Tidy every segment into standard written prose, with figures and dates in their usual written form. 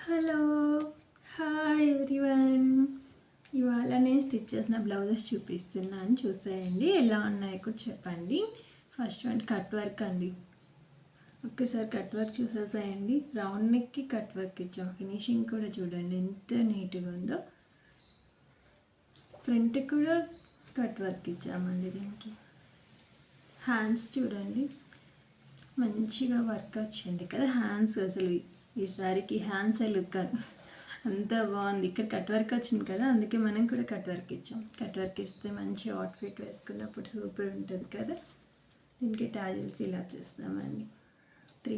Hello hi everyone. ఇవాళ నేను stitch చేసిన బ్లౌజెస్ చూపిస్తున్నాను, చూసేయండి ఎలా ఉన్నాయో కూడా చెప్పండి. ఫస్ట్ వన్ కట్ వర్క్ అండి. ఒక్కసారి కట్ వర్క్ చూసేసేయండి. రౌండ్ నెక్కి కట్ వర్క్ ఇచ్చాం. ఫినిషింగ్ కూడా చూడండి ఎంత నీట్గా ఉందో. ఫ్రంట్ కూడా కట్ వర్క్ ఇచ్చామండి. దీనికి హ్యాండ్స్ చూడండి మంచిగా వర్క్ వచ్చింది కదా. హ్యాండ్స్ అసలు ఈసారికి హ్యాండ్స్ లుక్ అంత బాగుంది. ఇక్కడ కట్ వర్క్ వచ్చింది కదా, అందుకే మనం కూడా కట్ వర్క్ ఇచ్చాం. కట్ వర్క్ ఇస్తే మంచి అవుట్ఫిట్ వేసుకున్నప్పుడు సూపర్ ఉంటుంది కదా. దీనికి టాజిల్స్ ఇలా చేస్తామండి. 3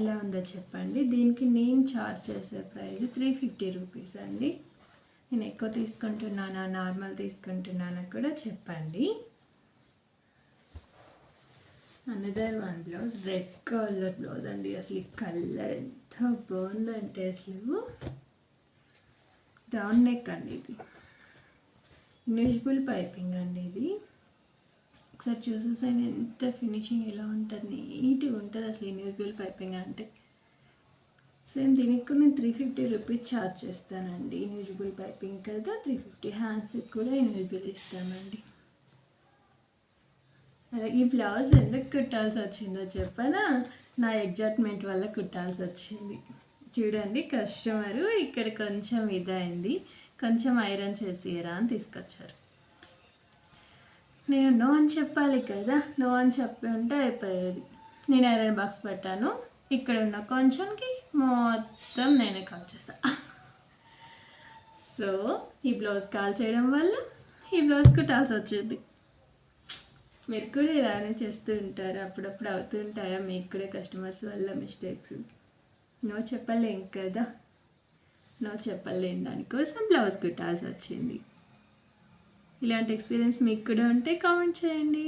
ఎలా ఉందో చెప్పండి. దీనికి నేను చార్జ్ చేసే ప్రైస్ 350 రూపీస్ అండి. నేను ఎక్కువ తీసుకుంటున్నానా నార్మల్ తీసుకుంటున్నానా కూడా చెప్పండి. Another one blouse, red colour blouse అండి. అసలు ఈ కలర్ ఎంత బాగుందంటే అసలు రౌండ్ నెక్ అండి. ఇది ఇన్విజిబుల్ పైపింగ్ అండి. ఇది ఒకసారి చూసేసాను ఎంత ఫినిషింగ్ ఎలా ఉంటుంది, నీట్గా ఉంటుంది అసలు ఇన్విజిబుల్ పైపింగ్ అంటే. సేమ్ దీనికి కూడా నేను 350 రూపీస్ ఛార్జ్ చేస్తానండి. ఇన్విజిబుల్ పైపింగ్ కదా 350. హ్యాండ్స్కి కూడా ఇన్విజిబుల్ ఇస్తామండి. అలాగే ఈ బ్లౌజ్ ఎందుకు కుట్టాల్సి వచ్చిందో చెప్పనా, నా ఎగ్జైట్మెంట్ వల్ల కుట్టాల్సి వచ్చింది. చూడండి కస్టమరు ఇక్కడ కొంచెం ఇదైంది, కొంచెం ఐరన్ చేసిరా అని తీసుకొచ్చారు. నేను నో అని చెప్పాలి కదా, నో అని చెప్పి ఉంటే అయిపోయేది. నేను ఐరన్ బాక్స్ పెట్టాను, ఇక్కడ ఉన్న కొంచెంకి మొత్తం నేనే కాల్ చేస్తాను. సో ఈ బ్లౌజ్ కాల్ చేయడం వల్ల ఈ బ్లౌజ్ కుట్టాల్సి వచ్చింది. మీరు కూడా ఇలానే చేస్తూ ఉంటారు, అప్పుడప్పుడు అవుతూ ఉంటాయా మీకు కూడా కస్టమర్స్ వల్ల మిస్టేక్స్? నో చెప్పలేం కదా, నో చెప్పలేని దానికోసం బ్లౌజ్ కుట్టాల్సి వచ్చింది. ఇలాంటి ఎక్స్పీరియన్స్ మీకు కూడా ఉంటే కామెంట్ చేయండి.